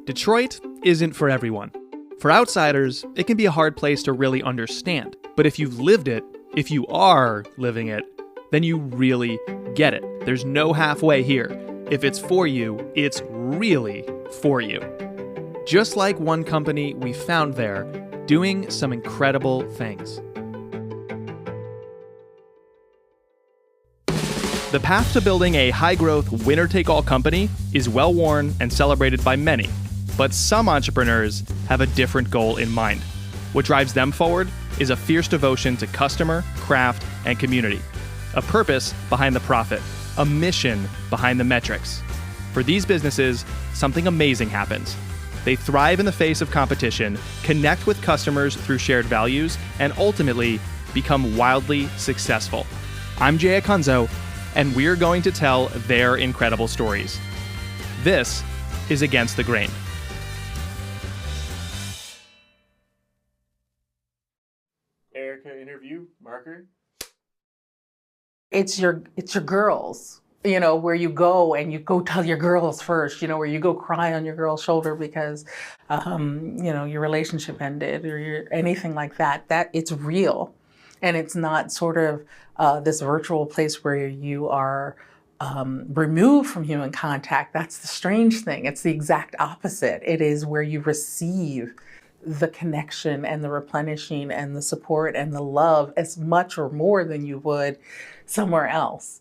Detroit isn't for everyone. For outsiders, it can be a hard place to really understand. But if you've lived it, if you are living it, then you really get it. There's no halfway here. If it's for you, it's really for you. Just like one company we found there, doing some incredible things. The path to building a high-growth, winner-take-all company is well-worn and celebrated by many. But some entrepreneurs have a different goal in mind. What drives them forward is a fierce devotion to customer, craft, and community. A purpose behind the profit. A mission behind the metrics. For these businesses, something amazing happens. They thrive in the face of competition, connect with customers through shared values, and ultimately become wildly successful. I'm Jay Acunzo, and we're going to tell their incredible stories. This is Against the Grain. Erica interview marker. It's your girls, where you go and you go tell your girls first, where you go cry on your girl's shoulder because, your relationship ended or anything like that. That it's real. And it's not sort of this virtual place where you are removed from human contact. That's the strange thing. It's the exact opposite. It is where you receive the connection and the replenishing and the support and the love as much or more than you would somewhere else.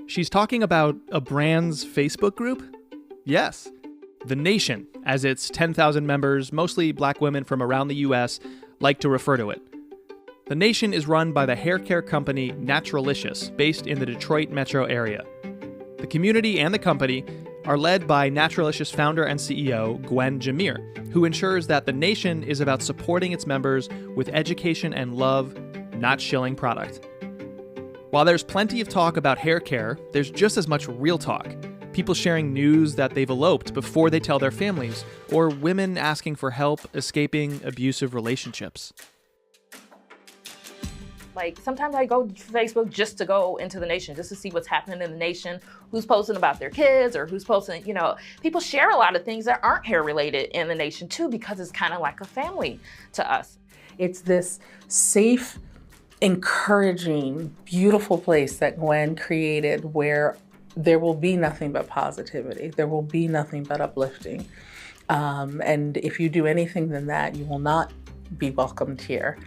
She's talking about a brand's Facebook group? Yes. The Nation, as its 10,000 members, mostly black women from around the US, like to refer to it. The Nation is run by the haircare company Naturalicious, based in the Detroit metro area. The community and the company are led by Naturalicious founder and CEO Gwen Jameer, who ensures that the Nation is about supporting its members with education and love, not shilling product. While there's plenty of talk about hair care, there's just as much real talk. People sharing news that they've eloped before they tell their families, or women asking for help escaping abusive relationships. Like, sometimes I go to Facebook just to go into the Nation, just to see what's happening in the Nation, who's posting about their kids or who's posting, people share a lot of things that aren't hair related in the Nation too, because it's kind of like a family to us. It's this safe, encouraging, beautiful place that Gwen created where there will be nothing but positivity. There will be nothing but uplifting. And if you do anything than that, you will not be welcomed here.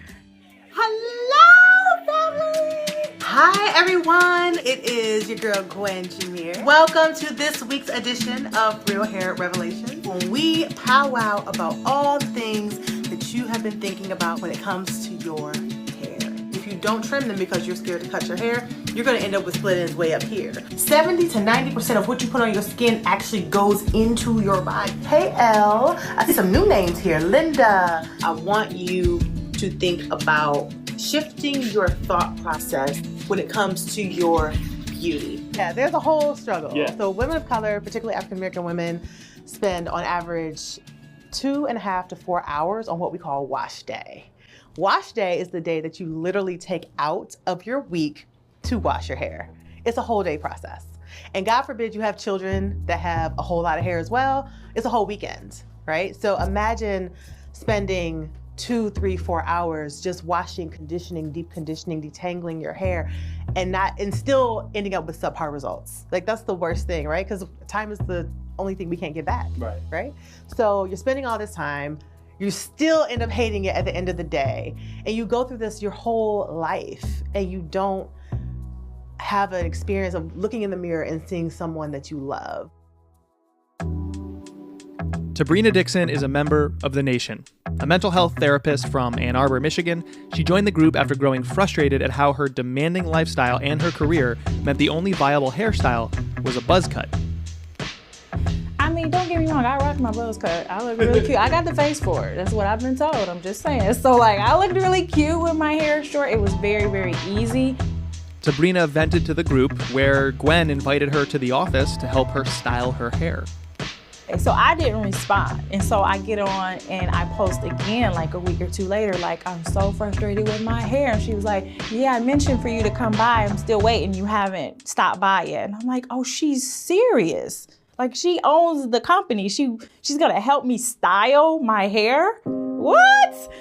Hi everyone, it is your girl Gwen Jameer. Welcome to this week's edition of Real Hair Revelations, when we powwow about all the things that you have been thinking about when it comes to your hair. If you don't trim them because you're scared to cut your hair, you're going to end up with split ends way up here. 70 to 90% of what you put on your skin actually goes into your body. Hey Elle, I see some new names here. Linda, I want you to think about shifting your thought process when it comes to your beauty. Yeah, there's a whole struggle. Yeah. So women of color, particularly African-American women, spend on average 2.5 to 4 hours on what we call wash day. Wash day is the day that you literally take out of your week to wash your hair. It's a whole day process. And God forbid you have children that have a whole lot of hair as well. It's a whole weekend, right? So imagine spending 2, 3, 4 hours just washing, conditioning, deep conditioning, detangling your hair, and still ending up with subpar results. Like, that's the worst thing, right? Because time is the only thing we can't get back, right? So you're spending all this time, you still end up hating it at the end of the day, and you go through this your whole life, and you don't have an experience of looking in the mirror and seeing someone that you love. Sabrina Dixon is a member of the Nation. A mental health therapist from Ann Arbor, Michigan, she joined the group after growing frustrated at how her demanding lifestyle and her career meant the only viable hairstyle was a buzz cut. I mean, don't get me wrong, I rock my buzz cut. I look really cute. I got the face for it. That's what I've been told. I'm just saying. So, I looked really cute with my hair short. It was very, very easy. Sabrina vented to the group, where Gwen invited her to the office to help her style her hair. So I didn't respond. And so I get on and I post again a week or two later, I'm so frustrated with my hair. And she was like, yeah, I mentioned for you to come by. I'm still waiting. You haven't stopped by yet. And I'm like, oh, she's serious. Like, she owns the company. She's gonna help me style my hair? What?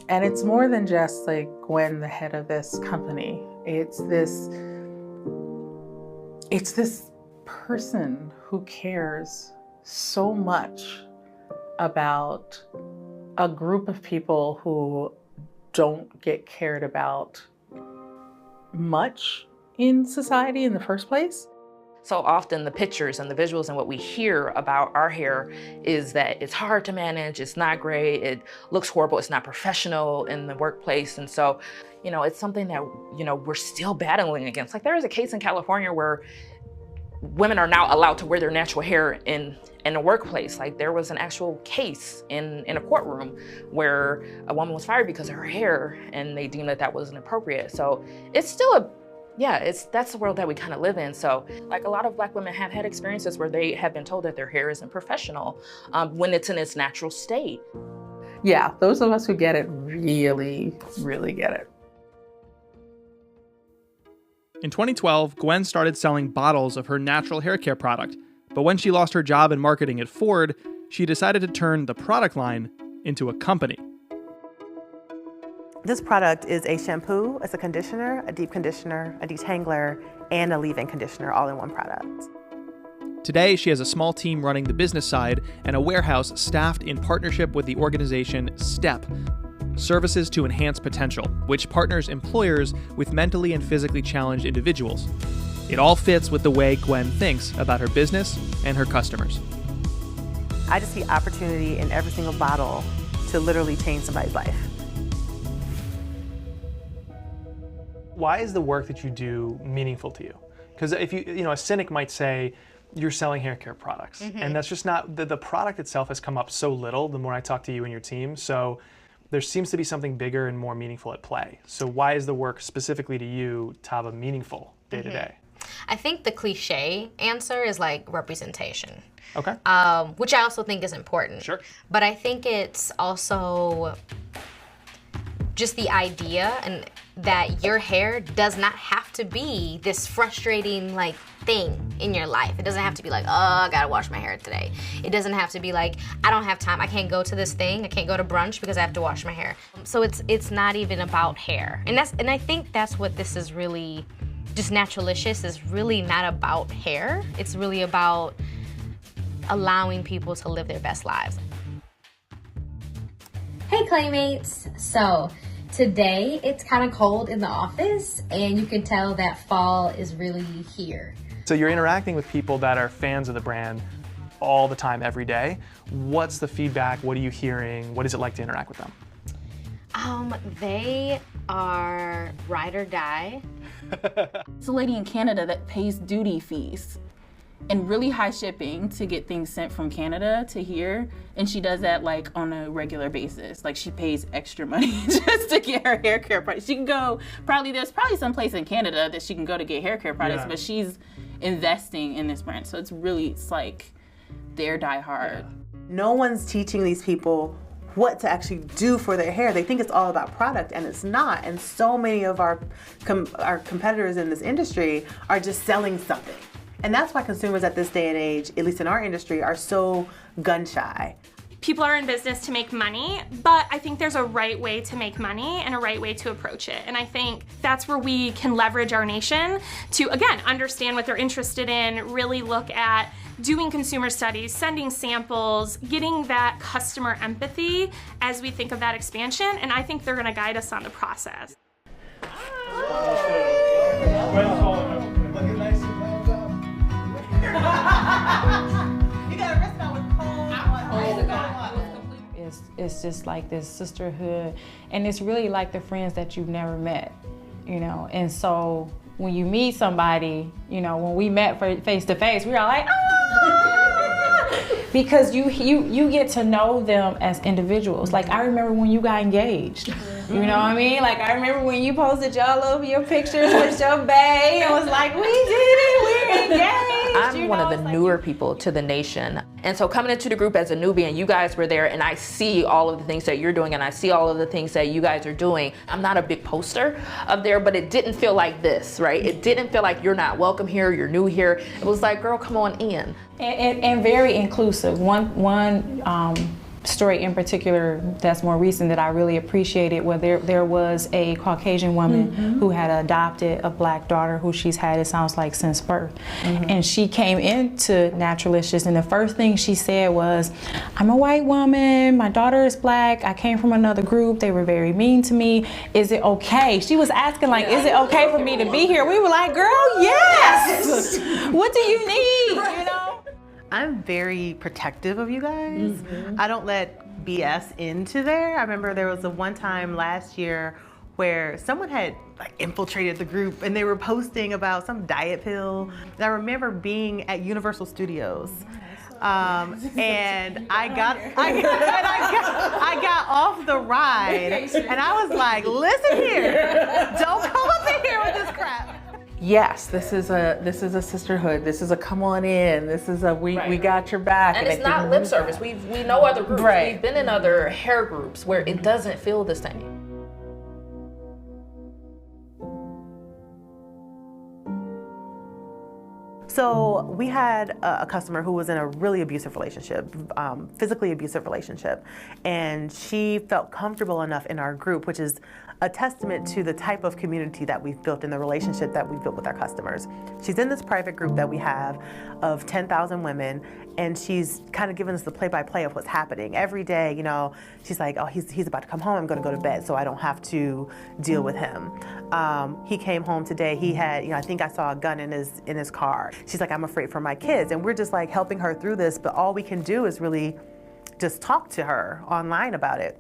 And it's more than just like Gwen, the head of this company. It's this person who cares so much about a group of people who don't get cared about much in society in the first place. So often the pictures and the visuals and what we hear about our hair is that it's hard to manage, it's not great, it looks horrible, it's not professional in the workplace. And so, it's something that, we're still battling against. Like, there is a case in California where women are now allowed to wear their natural hair in a workplace. Like, there was an actual case in a courtroom where a woman was fired because of her hair, and they deemed that wasn't appropriate. So it's still that's the world that we kind of live in. So, like, a lot of Black women have had experiences where they have been told that their hair isn't professional when it's in its natural state. Yeah, those of us who get it really, really get it. In 2012, Gwen started selling bottles of her natural hair care product. But when she lost her job in marketing at Ford, she decided to turn the product line into a company. This product is a shampoo, it's a conditioner, a deep conditioner, a detangler, and a leave-in conditioner all in one product. Today, she has a small team running the business side and a warehouse staffed in partnership with the organization STEP, Services to Enhance Potential, which partners employers with mentally and physically challenged individuals. It all fits with the way Gwen thinks about her business and her customers. I just see opportunity in every single bottle to literally change somebody's life. Why is the work that you do meaningful to you? Because if a cynic might say, you're selling hair care products. And that's just not, the product itself has come up so little the more I talk to you and your team. So there seems to be something bigger and more meaningful at play. So why is the work specifically to you, Tava, meaningful day to day? I think the cliche answer is like representation. Okay. Which I also think is important. Sure. But I think it's also just the idea and that your hair does not have to be this frustrating like thing in your life. It doesn't have to be like, oh, I gotta wash my hair today. It doesn't have to be like, I don't have time, I can't go to this thing, I can't go to brunch because I have to wash my hair. So it's not even about hair. And I think that's what this is really, just Naturalicious is really not about hair. It's really about allowing people to live their best lives. Hey Claymates! So today it's kind of cold in the office and you can tell that fall is really here. So you're interacting with people that are fans of the brand all the time, every day. What's the feedback? What are you hearing? What is it like to interact with them? They are ride or die. It's a lady in Canada that pays duty fees and really high shipping to get things sent from Canada to here. And she does that like on a regular basis. Like she pays extra money just to get her hair care products. She can go, there's probably some place in Canada that she can go to get hair care products, but she's investing in this brand. So it's like they're die hard. No one's teaching these people what to actually do for their hair. They think it's all about product, and it's not. And so many of our competitors in this industry are just selling something. And that's why consumers at this day and age, at least in our industry, are so gun shy. People are in business to make money, but I think there's a right way to make money and a right way to approach it. And I think that's where we can leverage our nation to, again, understand what they're interested in, really look at doing consumer studies, sending samples, getting that customer empathy as we think of that expansion. And I think they're gonna guide us on the process. It's just like this sisterhood, and it's really like the friends that you've never met, and so when you meet somebody, when we met face to face, we were all like, ah! Because you get to know them as individuals. Like I remember when you got engaged, you know what I mean? Like I remember when you posted your pictures with your bae and was like, we did it, we're engaged. I'm one of the newer people to the nation. And so coming into the group as a newbie, and you guys were there, and I see all of the things that you're doing, and I see all of the things that you guys are doing. I'm not a big poster up there, but it didn't feel like this, right? It didn't feel like you're not welcome here, you're new here. It was like, girl, come on in. And very inclusive. One story in particular that's more recent that I really appreciated, where there was a Caucasian woman who had adopted a Black daughter who she's had, it sounds like, since birth. And she came into Naturalicious, and the first thing she said was, I'm a white woman, my daughter is Black, I came from another group, they were very mean to me, is it okay? She was asking like, is it okay for me to be here? We were like, girl, yes! What do you need, you know? I'm very protective of you guys. I don't let BS into there. I remember there was a one time last year where someone had like infiltrated the group and they were posting about some diet pill. And I remember being at Universal Studios. And I got off the ride and I was like, listen here, don't come up in here with this crap. Yes, this is a sisterhood. This is a come on in. This is a we got your back. And it's not lip service. We know other groups. Right. We've been in other hair groups where it doesn't feel the same. So we had a customer who was in a really abusive relationship, physically abusive relationship, and she felt comfortable enough in our group, which is a testament to the type of community that we've built and the relationship that we've built with our customers. She's in this private group that we have of 10,000 women, and she's kind of given us the play-by-play of what's happening. Every day, you know, she's like, oh, he's about to come home, I'm gonna go to bed so I don't have to deal with him. He came home today, he had, you know, I think I saw a gun in his car. She's like, I'm afraid for my kids, and we're just like helping her through this, but all we can do is really just talk to her online about it.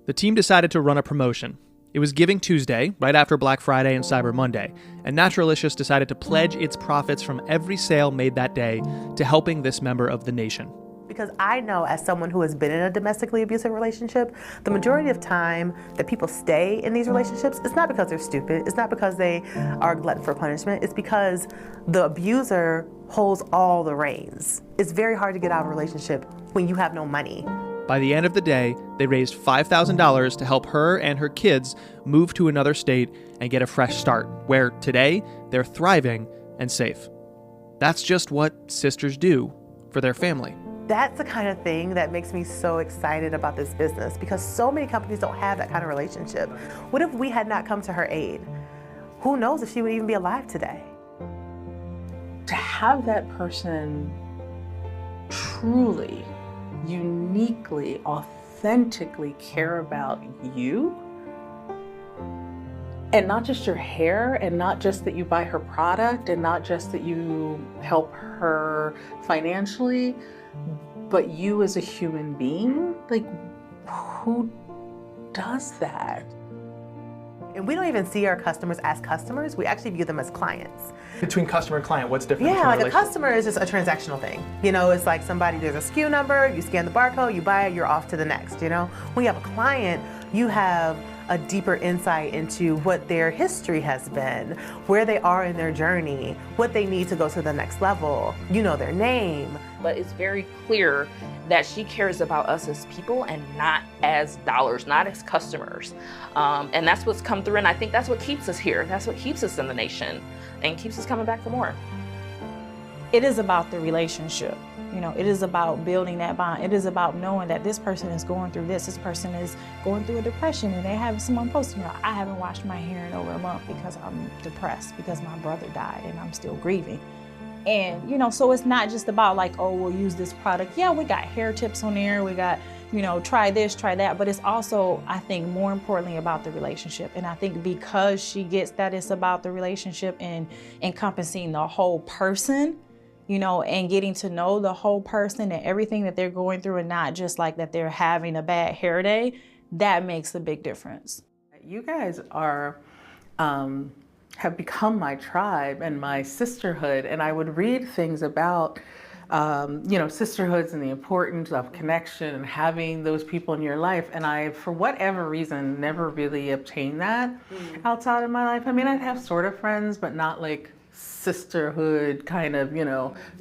The team decided to run a promotion. It was Giving Tuesday, right after Black Friday and Cyber Monday, and Naturalicious decided to pledge its profits from every sale made that day to helping this member of the nation. Because I know, as someone who has been in a domestically abusive relationship, the majority of time that people stay in these relationships, it's not because they're stupid, it's not because they are glutton for punishment, it's because the abuser holds all the reins. It's very hard to get out of a relationship when you have no money. By the end of the day, they raised $5,000 to help her and her kids move to another state and get a fresh start, where today they're thriving and safe. That's just what sisters do for their family. That's the kind of thing that makes me so excited about this business, because so many companies don't have that kind of relationship. What if we had not come to her aid? Who knows if she would even be alive today? To have that person truly, uniquely, authentically care about you, and not just your hair, and not just that you buy her product, and not just that you help her financially, but you as a human being, like, who does that? And we don't even see our customers as customers, we actually view them as clients. Between customer and client, what's different? Yeah, like a customer is just a transactional thing. You know, it's like somebody, there's a SKU number, you scan the barcode, you buy it, you're off to the next, you know? When you have a client, you have a deeper insight into what their history has been, where they are in their journey, what they need to go to the next level. You know their name. But it's very clear that she cares about us as people and not as dollars, not as customers. And that's what's come through, and I think that's what keeps us here. That's what keeps us in the nation and keeps us coming back for more. It is about the relationship. You know, it is about building that bond. It is about knowing that this person is going through this person is going through a depression, and they have someone posting, you know, I haven't washed my hair in over a month because I'm depressed because my brother died and I'm still grieving. And, you know, so it's not just about like, oh, we'll use this product. Yeah, we got hair tips on there. We got, you know, try this, try that. But it's also, I think, more importantly about the relationship. And I think because she gets that it's about the relationship and encompassing the whole person, you know, and getting to know the whole person and everything that they're going through, and not just like that they're having a bad hair day, that makes a big difference. You guys are, have become my tribe and my sisterhood, and I would read things about, you know, sisterhoods and the importance of connection and having those people in your life, and I, for whatever reason, never really obtained that outside of my life. I mean, I have sort of friends, but not like sisterhood kind of,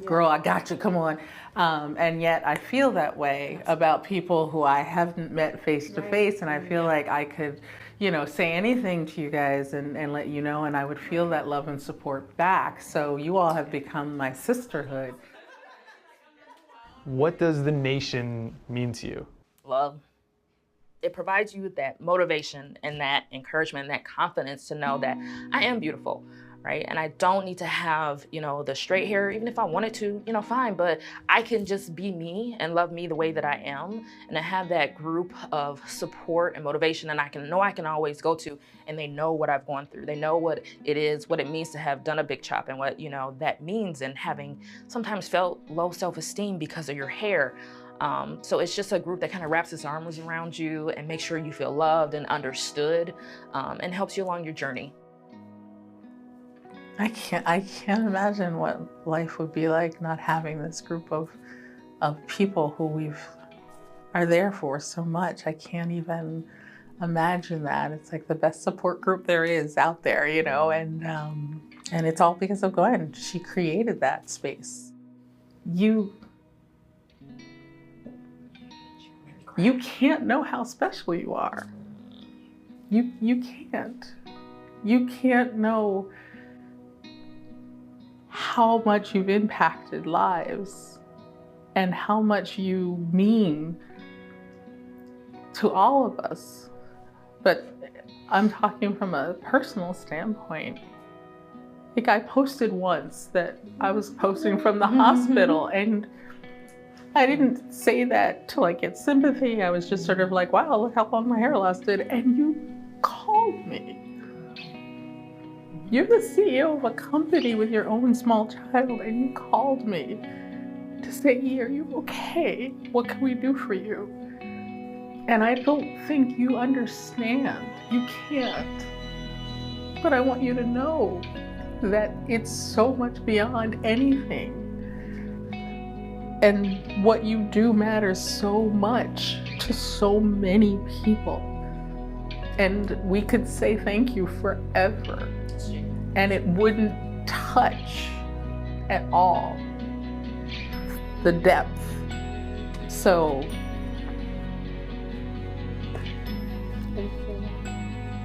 girl, I got you, come on. And yet I feel that way about people who I haven't met face to face, and I feel like I could, say anything to you guys and let you know, and I would feel that love and support back. So you all have become my sisterhood. What does the nation mean to you? Love. It provides you with that motivation and that encouragement and that confidence to know that I am beautiful, right? And I don't need to have, the straight hair, even if I wanted to, fine, but I can just be me and love me the way that I am, and to have that group of support and motivation, and I can always go to, and they know what I've gone through. They know what it means to have done a big chop, and what, that means, and having sometimes felt low self-esteem because of your hair. So it's just a group that kind of wraps its arms around you and makes sure you feel loved and understood, and helps you along your journey. I can't imagine what life would be like not having this group of people who are there for so much. I can't even imagine that. It's like the best support group there is out there, and it's all because of Gwen. She created that space. You can't know how special you are. You can't. You can't know how much you've impacted lives and how much you mean to all of us. But I'm talking from a personal standpoint. Like, I posted once that I was posting from the hospital, and I didn't say that to get sympathy. I was just sort of like, wow, look how long my hair lasted. And you called me. You're the CEO of a company with your own small child, and you called me to say, E, are you okay? What can we do for you? And I don't think you understand. You can't. But I want you to know that it's so much beyond anything. And what you do matters so much to so many people. And we could say thank you forever, and it wouldn't touch at all the depth. So, thank you.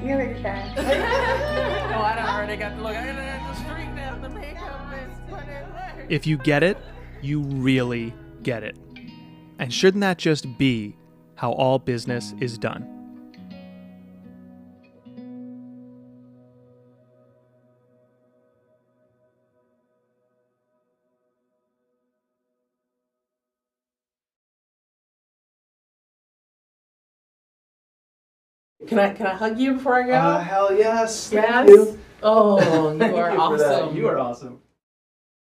You're really fast. No, I already got to look. I got to streak down the makeup and put it away. If you get it, you really get it. And shouldn't that just be how all business is done? Can I hug you before I go? Hell yes. Yes. Thank you. Oh, you are Thank you for that. awesome. You are awesome.